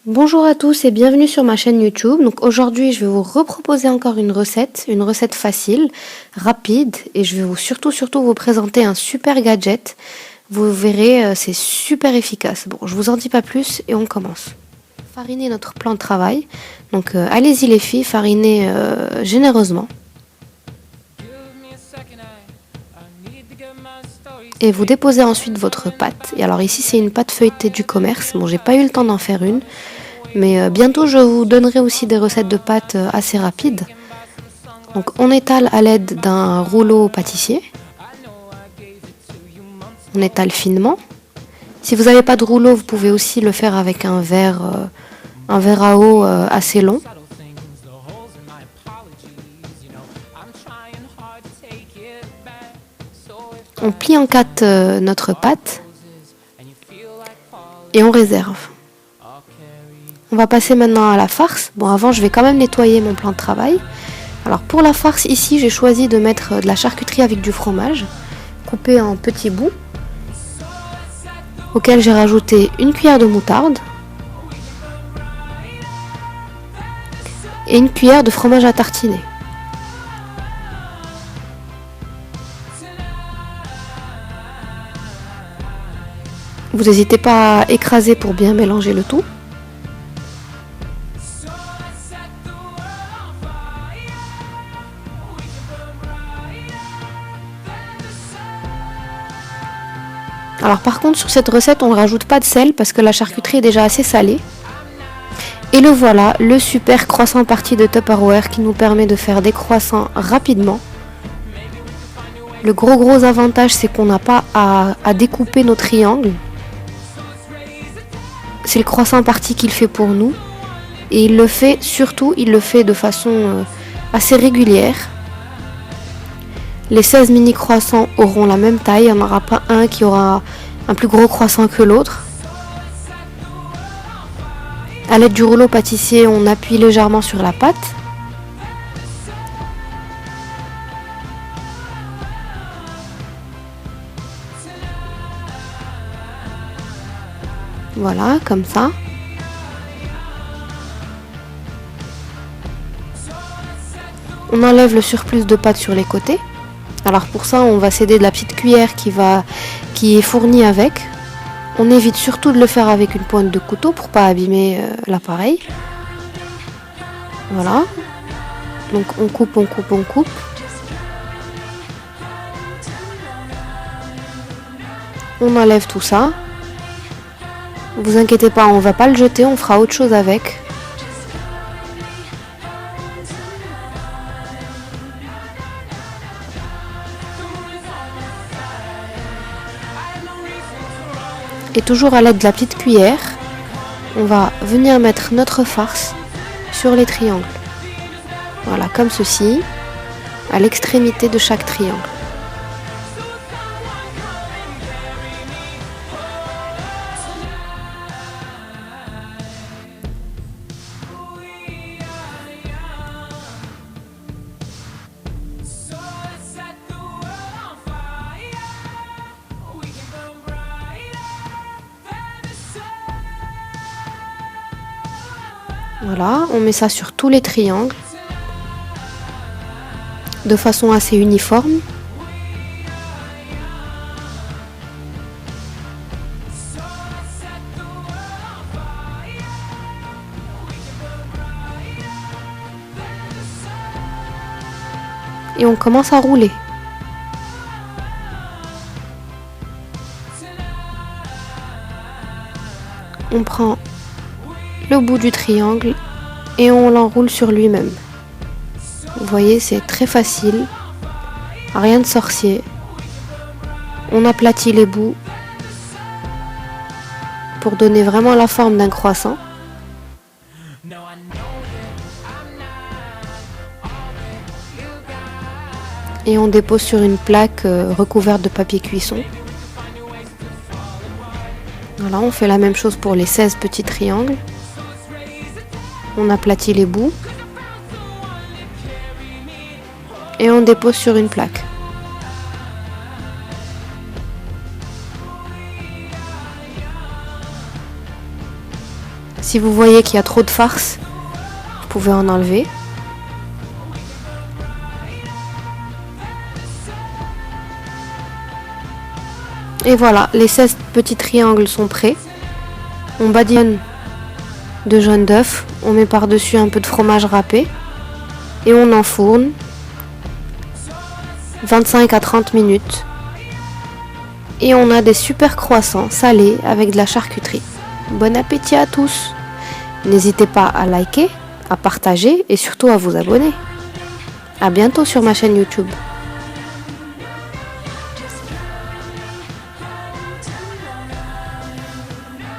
Bonjour à tous et bienvenue sur ma chaîne YouTube. Donc aujourd'hui, je vais vous reproposer encore une recette facile, rapide, et je vais surtout vous présenter un super gadget. Vous verrez, c'est super efficace. Bon, je vous en dis pas plus et on commence. Fariner notre plan de travail. Donc allez-y les filles, farinez généreusement. Et vous déposez ensuite votre pâte. Et alors ici, c'est une pâte feuilletée du commerce. Bon, j'ai pas eu le temps d'en faire une. Mais bientôt, je vous donnerai aussi des recettes de pâtes assez rapides. Donc, on étale à l'aide d'un rouleau pâtissier. On étale finement. Si vous n'avez pas de rouleau, vous pouvez aussi le faire avec un verre à eau assez long. On plie en quatre notre pâte et on réserve. On va passer maintenant à la farce. Bon, avant, je vais quand même nettoyer mon plan de travail. Alors, pour la farce, ici, j'ai choisi de mettre de la charcuterie avec du fromage, coupé en petits bouts, auquel j'ai rajouté une cuillère de moutarde et une cuillère de fromage à tartiner. Vous n'hésitez pas à écraser pour bien mélanger le tout. Alors par contre, sur cette recette, on ne rajoute pas de sel parce que la charcuterie est déjà assez salée. Et le voilà, le super croissant parti de Tupperware qui nous permet de faire des croissants rapidement. Le gros avantage, c'est qu'on n'a pas à découper nos triangles. C'est le croissant parti qu'il fait pour nous. Et il le fait de façon assez régulière. Les 16 mini croissants auront la même taille, il n'y en aura pas un qui aura un plus gros croissant que l'autre. A l'aide du rouleau pâtissier, on appuie légèrement sur la pâte. Voilà, comme ça. On enlève le surplus de pâte sur les côtés. Alors pour ça, on va s'aider de la petite cuillère qui est fournie avec. On évite surtout de le faire avec une pointe de couteau pour pas abîmer l'appareil. Voilà. Donc on coupe. On enlève tout ça. Vous inquiétez pas, on va pas le jeter, on fera autre chose avec. Et toujours à l'aide de la petite cuillère, on va venir mettre notre farce sur les triangles. Voilà, comme ceci, à l'extrémité de chaque triangle. Voilà, on met ça sur tous les triangles, de façon assez uniforme. Et on commence à rouler. On prend le bout du triangle et on l'enroule sur lui-même. Vous voyez, c'est très facile, rien de sorcier. On aplatit les bouts pour donner vraiment la forme d'un croissant. Et on dépose sur une plaque recouverte de papier cuisson. Voilà, on fait la même chose pour les 16 petits triangles. On aplatit les bouts. Et on dépose sur une plaque. Si vous voyez qu'il y a trop de farce, vous pouvez en enlever. Et voilà, les 16 petits triangles sont prêts. On badigeonne de jaune d'œuf, on met par-dessus un peu de fromage râpé et on enfourne 25 à 30 minutes. Et on a des super croissants salés avec de la charcuterie. Bon appétit à tous! N'hésitez pas à liker, à partager et surtout à vous abonner. À bientôt sur ma chaîne YouTube.